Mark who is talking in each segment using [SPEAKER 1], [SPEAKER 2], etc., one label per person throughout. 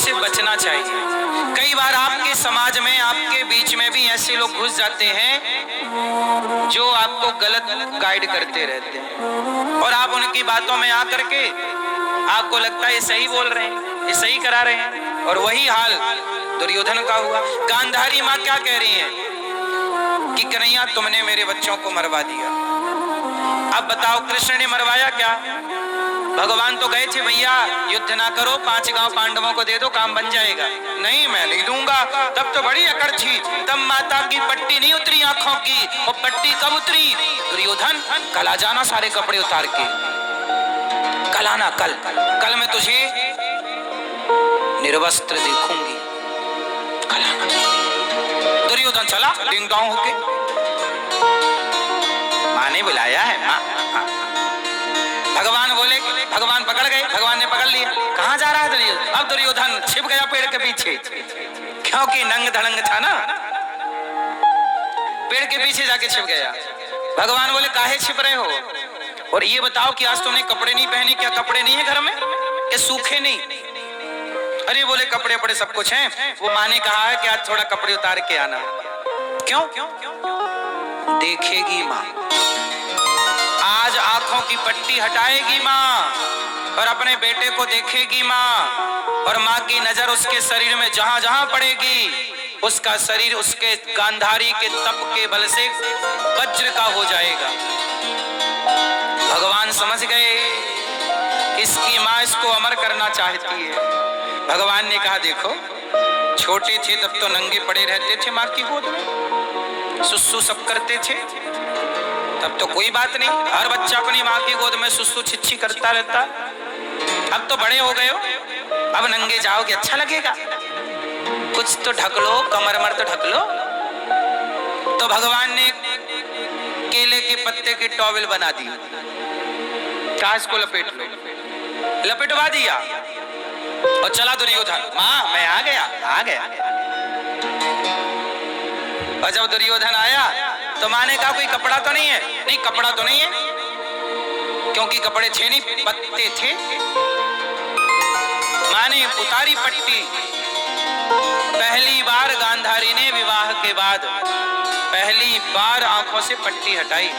[SPEAKER 1] से बचना चाहिए। कई बार आपके समाज में, आपके बीच में भी ऐसे लोग घुस जाते हैं जो आपको गलत गाइड करते रहते हैं और आप उनकी बातों में आकर के आपको लगता है ये सही बोल रहे हैं, ये सही करा रहे हैं। और वही हाल दुर्योधन का हुआ। गांधारी माँ क्या कह रही है कि कन्हैया तुमने मेरे बच्चों को मरवा दिया। अब बताओ कृष्ण ने मरवाया क्या? भगवान तो गए थे भैया युद्ध ना करो, 5 गांव पांडवों को दे दो, काम बन जाएगा। नहीं, मैं नहीं दूंगा। तब तो बड़ी अकड़ थी, तब माता की पट्टी नहीं उतरी आंखों की। वो पट्टी कब उतरी? दुर्योधन कल आ जाना सारे कपड़े उतार के, कल आना, कल मैं तुझे निर्वस्त्र देखूंगी, कल आना। दुर्योधन चला डिंग डोंग होके, माँ ने बुलाया है। माँ भगवान बोले, भगवान पकड़ गए, भगवान ने पकड़ लिया। कहां जा रहा है दुर्योधन? अब दुर्योधन छिप गया पेड़ के पीछे, क्योंकि नंग धड़ंग था ना, पेड़ के पीछे जाके छिप गया। भगवान बोले काहे छिप रहे हो? और ये बताओ कि आज तुमने कपड़े नहीं पहने, क्या कपड़े नहीं है घर में, क्या सूखे नहीं? अरे बोले कपड़े वपड़े सब कुछ हैं। वो माँ ने कहा है कि आज थोड़ा कपड़े उतार के आना। क्यों? देखेगी माँ, आज आंखों की पट्टी हटाएगी माँ और अपने बेटे को देखेगी माँ, और माँ की नजर उसके शरीर में जहां जहां पड़ेगी उसका शरीर उसके गांधारी के तप के बल से वज्र का हो जाएगा। भगवान समझ गए इसकी माँ इसको अमर करना चाहती है। भगवान ने कहा देखो छोटे थे तब तो नंगे पड़े रहते थे माँ की गोद में, सुसु सब करते थे, तब तो कोई बात नहीं, हर बच्चा अपनी माँ की गोद में सुसु छिच्छी करता रहता। अब तो बड़े हो गए हो, अब नंगे जाओगे अच्छा लगेगा, कुछ तो ढक लो, कमर मर तो ढक लो। तो भगवान ने केले के पत्ते की टॉवेल बना दी, काश को लपेट लो, लपेटवा दिया और चला दुर्योधन। माँ मैं आ गया। और जब दुर्योधन आया तो माँ ने कहा कोई कपड़ा तो नहीं है? नहीं कपड़ा तो नहीं है, क्योंकि कपड़े थे नहीं, पत्ते थे। माँ ने उतारी पट्टी। पहली बार गांधारी ने विवाह के बाद पहली बार आंखों से पट्टी हटाई।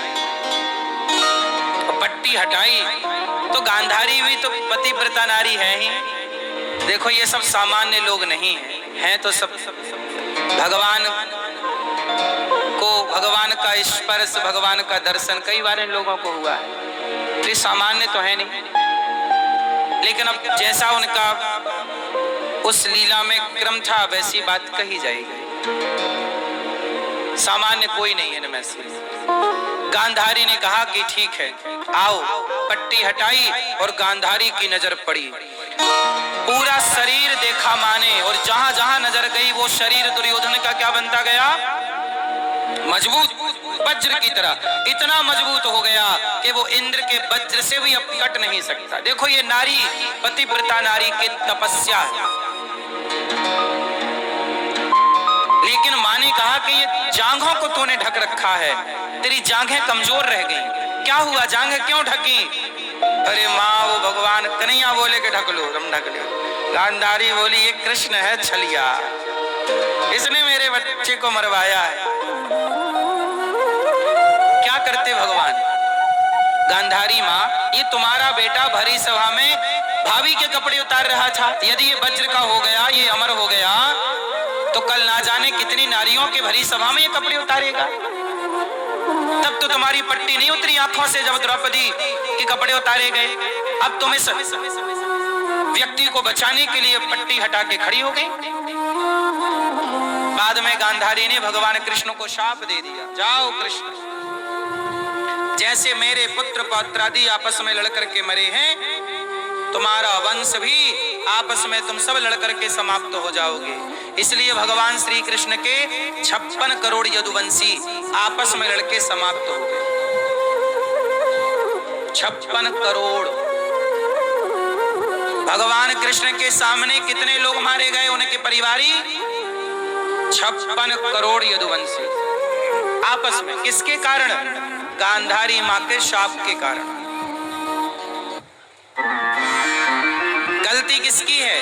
[SPEAKER 1] पट्टी हटाई तो गांधारी भी तो पतिव्रता नारी है ही। देखो ये सब सामान्य लोग नहीं हैं तो सब भगवान को, भगवान का स्पर्श, भगवान का दर्शन कई बार इन लोगों को हुआ है, तो सामान्य तो है नहीं। लेकिन अब जैसा उनका उस लीला में क्रम था वैसी बात कही जाएगी। सामान्य कोई नहीं है इनमें से। गांधारी ने कहा कि ठीक है आओ। पट्टी हटाई और गांधारी की नजर पड़ी, पूरा शरीर देखा माने, और जहां जहां नजर गई वो शरीर दुर्योधन का क्या बनता गया? मजबूत, वज्र की तरह। इतना मजबूत हो गया कि वो इंद्र के वज्र से भी अब कट नहीं सकता। देखो ये नारी, पतिव्रता नारी की तपस्या है। लेकिन माँ ने कहा कि ये जांघों को तूने ढक रखा है, तेरी जांघें कमजोर रह गई। क्या हुआ, जांघें क्यों ढकी? अरे माँ वो भगवान कन्हैया बोले कि ढक लो, तुम ढक लो। गांधारी बोली ये कृष्ण है छलिया, इसने मेरे बच्चे को मरवाया है। क्या करते भगवान? गांधारी माँ ये तुम्हारा बेटा भरी सभा में भाभी के कपड़े उतार रहा था, यदि ये वज्र का हो गया, ये अमर हो गया, तो कल ना जाने कितनी नारियों के भरी सभा में ये कपड़े उतारेगा। तब तो तुम्हारी पट्टी नहीं उतरी आंखों से जब द्रौपदी के कपड़े उतारे गए। अब तुम इस व्यक्ति को बचाने के लिए पट्टी हटा के खड़ी हो गई। बाद में गांधारी ने भगवान कृष्ण को शाप दे दिया, जाओ कृष्ण, जैसे मेरे पुत्र पौत्रादि आपस में लड़कर के मरे हैं, तुम्हारा वंश भी आपस में तुम सब लड़कर के समाप्त हो जाओगे। इसलिए भगवान श्री कृष्ण के 56 करोड़ यदुवंशी आपस में लड़के समाप्त हो गए। 56 करोड़। भगवान कृष्ण के सामने कितने लोग मारे गए? उनके परिवारी 56 करोड़ यदुवंशी आपस में। किसके कारण? गांधारी मां के शाप के कारण। गलती किसकी है?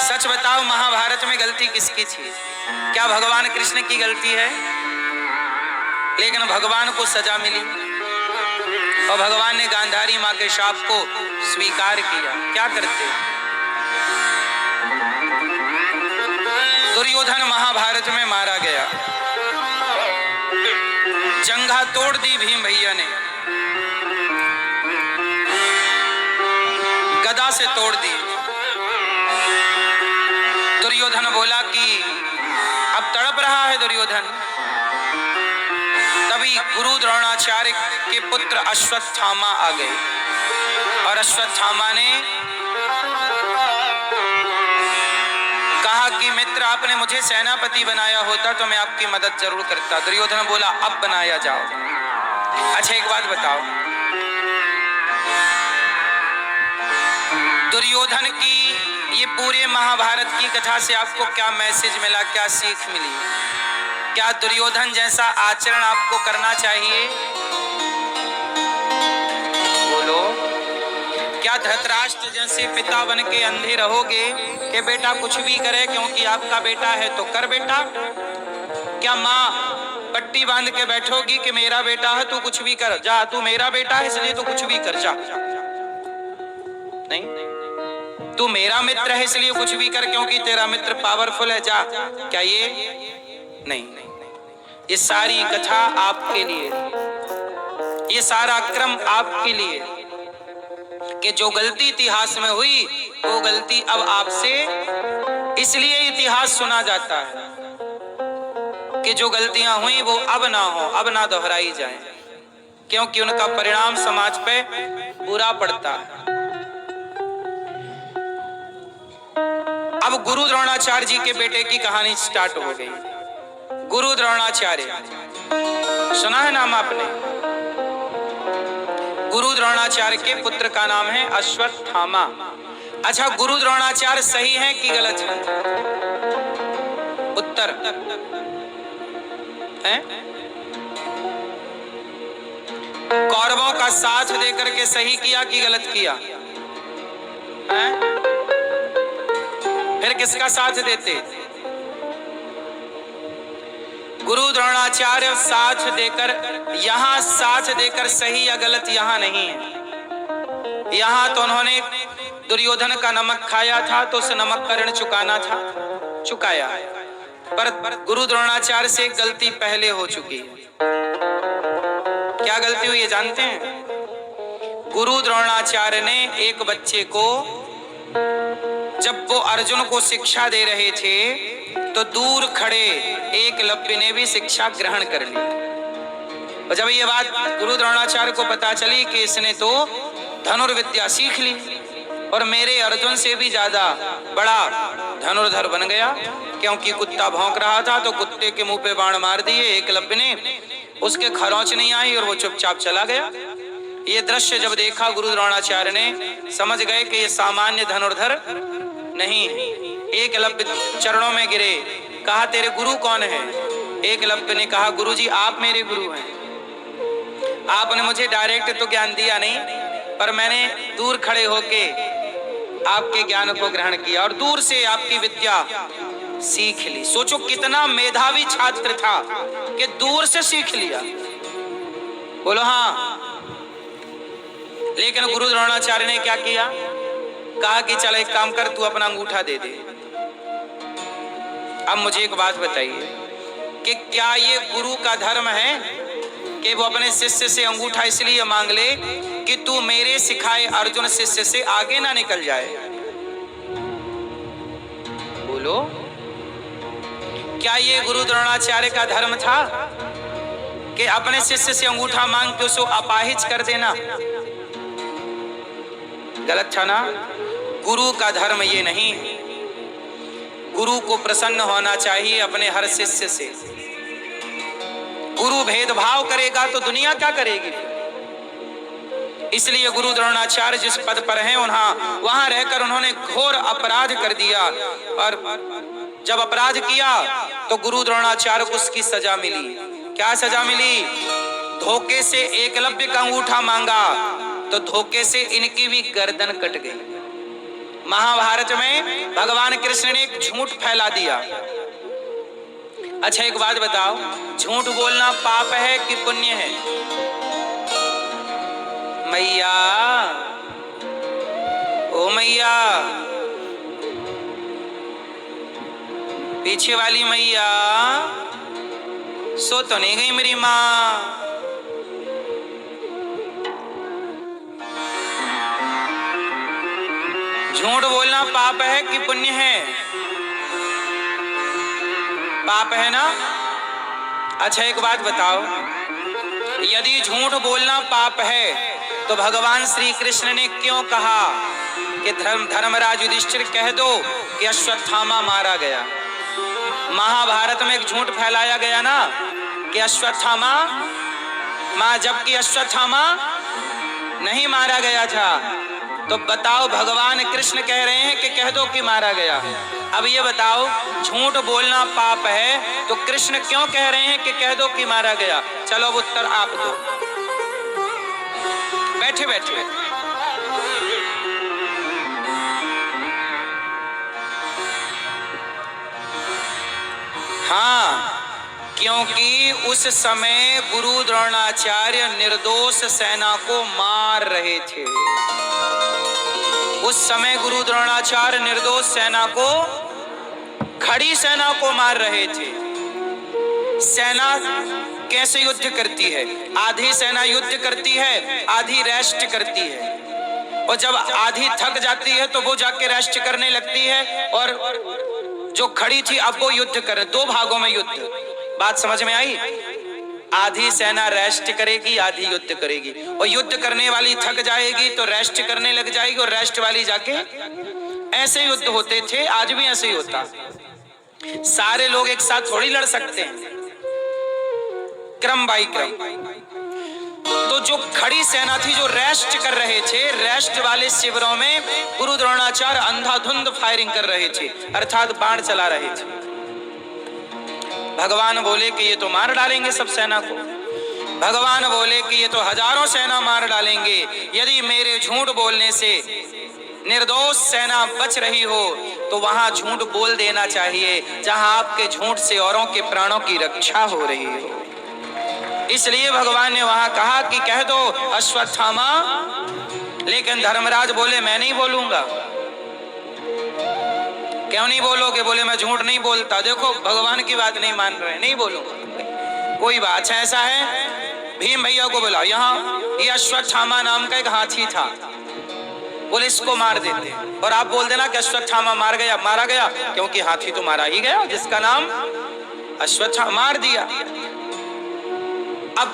[SPEAKER 1] सच बताओ, महाभारत में गलती किसकी थी? क्या भगवान कृष्ण की गलती है? लेकिन भगवान को सजा मिली और भगवान ने गांधारी मां के शाप को स्वीकार किया। क्या करते? दुर्योधन महाभारत में मारा गया, जंघा तोड़ दी भीम भैया ने, गदा से तोड़ दी। दुर्योधन बोला कि अब तड़प रहा है दुर्योधन। तभी गुरु द्रोणाचार्य के पुत्र अश्वत्थामा आ गए और अश्वत्थामा ने कहा कि मित्र, आपने मुझे सेनापति बनाया होता तो मैं आपकी मदद जरूर करता। दुर्योधन बोला अब बनाया जाओ। अच्छा एक बात बताओ, दुर्योधन की ये पूरे महाभारत की कथा से आपको क्या मैसेज मिला, क्या सीख मिली? क्या दुर्योधन जैसा आचरण आपको करना चाहिए? बोलो। क्या धृतराष्ट्र जैसे पिता बन के अंधे रहोगे कि बेटा कुछ भी करे क्योंकि आपका बेटा है तो कर बेटा? क्या माँ पट्टी बांध के बैठोगी कि मेरा बेटा है तू कुछ भी कर, जा तू मेरा बेटा है इसलिए तो कुछ भी कर, जा? नहीं, तू मेरा मित्र है इसलिए कुछ भी कर क्योंकि तेरा मित्र पावरफुल है, जा। क्या ये? नहीं। ये सारी कथा आपके लिए, ये सारा क्रम आपके लिए कि जो गलती इतिहास में हुई वो गलती अब आपसे इसलिए इतिहास सुना जाता है कि जो गलतियां हुई वो अब ना हो, अब ना दोहराई जाए, क्योंकि उनका परिणाम समाज पे बुरा पड़ता है। अब गुरु द्रोणाचार्य जी के बेटे की कहानी स्टार्ट हो गई। गुरु द्रोणाचार्य सुना है नाम आपने? गुरु द्रोणाचार्य के पुत्र का नाम है अश्वत्थामा। अच्छा, गुरु द्रोणाचार्य सही है कि गलत है? उत्तर है? कौरवों का साथ देकर के सही किया कि गलत किया है? फिर किसका साथ देते? गुरु द्रोणाचार्य साथ देकर, यहां साथ देकर सही या गलत यहां नहीं है। यहां तो उन्होंने दुर्योधन का नमक खाया था तो उस नमक का ऋण चुकाना था, चुकाया। पर गुरु द्रोणाचार्य से एक गलती पहले हो चुकी है। क्या गलती हुई है जानते हैं? गुरु द्रोणाचार्य ने एक बच्चे को, जब वो अर्जुन को शिक्षा दे रहे थे तो दूर खड़े एकलव्य ने भी शिक्षा ग्रहण कर ली। और जब ये बात गुरु द्रोणाचार्य को पता चली कि इसने तो धनुर्विद्या सीख ली और मेरे अर्जुन से भी ज्यादा बड़ा धनुर्धर बन गया, क्योंकि कुत्ता भौंक रहा था तो कुत्ते के मुंह पे बाण मार दिए एकलव्य ने, उसके खरोंच नहीं आई और वो चुपचाप चला गया। ये दृश्य जब देखा गुरु द्रोणाचार्य ने, समझ गए कि ये सामान्य धनुर्धर नहीं। एकलव्य चरणों में गिरे, कहा तेरे गुरु कौन है? एकलव्य ने कहा गुरुजी आप मेरे गुरु हैं। आपने मुझे डायरेक्ट तो ज्ञान दिया नहीं, पर मैंने दूर खड़े होके आपके ज्ञान को ग्रहण किया और दूर से आपकी विद्या सीख ली। सोचो कितना मेधावी छात्र था कि दूर से सीख लिया। बोलो हाँ। लेकिन गुरु द्रोणाचार्य ने क्या किया? कहा कि चल एक काम कर, तू अपना अंगूठा दे दे। अब मुझे एक बात बताइए कि क्या ये गुरु का धर्म है कि वो अपने शिष्य से अंगूठा इसलिए मांग ले कि तू मेरे सिखाए अर्जुन शिष्य से आगे ना निकल जाए? बोलो, क्या ये गुरु द्रोणाचार्य का धर्म था कि अपने शिष्य से अंगूठा मांग के उसको अपाहिज कर देना? गलत था ना? गुरु का धर्म ये नहीं। गुरु को प्रसन्न होना चाहिए अपने हर शिष्य से। गुरु भेदभाव करेगा तो दुनिया क्या करेगी? इसलिए गुरु द्रोणाचार्य जिस पद पर हैं वहां रहकर उन्होंने घोर अपराध कर दिया, और जब अपराध किया तो गुरु द्रोणाचार्य को उसकी सजा मिली। क्या सजा मिली? धोखे से एकलव्य का अंगूठा मांगा तो धोखे से इनकी भी गर्दन कट गई। महाभारत में भगवान कृष्ण ने एक झूठ फैला दिया। अच्छा एक बात बताओ, झूठ बोलना पाप है कि पुण्य है? मैया, ओ मैया, पीछे वाली मैया, सो तो नहीं गई मेरी माँ? झूठ बोलना पाप है कि पुण्य है? पाप है ना? अच्छा एक बात बताओ, यदि झूठ बोलना पाप है तो भगवान श्री कृष्ण ने क्यों कहा कि धर्मराज युधिष्ठिर कह दो कि अश्वत्थामा मारा गया? महाभारत में एक झूठ फैलाया गया ना कि अश्वत्थामा जबकि अश्वत्थामा नहीं मारा गया था। तो बताओ, भगवान कृष्ण कह रहे हैं कि कह दो कि मारा गया। अब ये बताओ, झूठ बोलना पाप है तो कृष्ण क्यों कह रहे हैं कि कह दो कि मारा गया? चलो अब उत्तर आप दो, बैठे बैठे। हाँ, क्योंकि उस समय गुरु द्रोणाचार्य निर्दोष सेना को मार रहे थे। उस समय गुरु द्रोणाचार्य निर्दोष सेना को, खड़ी सेना को मार रहे थे। सेना कैसे युद्ध करती है? आधी सेना युद्ध करती है, आधी रेस्ट करती है। और जब आधी थक जाती है तो वो जाके रेस्ट करने लगती है, और जो खड़ी थी अब वो युद्ध करे। दो भागों में युद्ध। बात समझ में आई? आधी सेना रेस्ट करेगी, आधी युद्ध करेगी। और युद्ध करने वाली थक जाएगी तो रेस्ट करने लग जाएगी, और रेस्ट वाली जाके, ऐसे युद्ध होते थे, आज भी ऐसे ही होता। सारे लोग एक साथ थोड़ी लड़ सकते हैं, क्रम बाई क्रम। तो जो खड़ी सेना थी, जो रेस्ट कर रहे थे, रेस्ट वाले शिविरों में गुरु द्रोणाचार्य अंधाधुंध फायरिंग कर रहे थे, अर्थात बाण चला रहे थे। भगवान बोले कि ये तो मार डालेंगे सब सेना को। भगवान बोले कि ये तो हजारों सेना मार डालेंगे। यदि मेरे झूठ बोलने से निर्दोष सेना बच रही हो तो वहां झूठ बोल देना चाहिए जहां आपके झूठ से औरों के प्राणों की रक्षा हो रही हो। इसलिए भगवान ने वहां कहा कि कह दो अश्वत्थामा। लेकिन धर्मराज बोले मैं नहीं बोलूंगा। क्यों नहीं बोलोगे? बोले मैं झूठ नहीं बोलता। देखो भगवान की बात नहीं मान रहे, नहीं बोलूंगा। कोई बात? अच्छा ऐसा है, भीम भैया को बुलाओ यहाँ। ये अश्वत्थामा नाम का एक हाथी था, बोले इसको मार देते। और आप बोल देना कि अश्वत्थामा मार गया, मारा गया, क्योंकि हाथी तो मारा ही गया जिसका नाम अश्वत्थामा, मार दिया। अब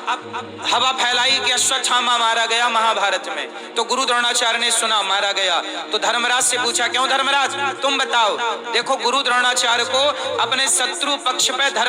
[SPEAKER 1] हवा फैलाई कि अश्वत्थामा मारा गया महाभारत में। तो गुरु द्रोणाचार्य ने सुना मारा गया, तो धर्मराज से पूछा क्यों धर्मराज तुम बताओ। देखो गुरु द्रोणाचार्य को अपने शत्रु पक्ष पे धर्म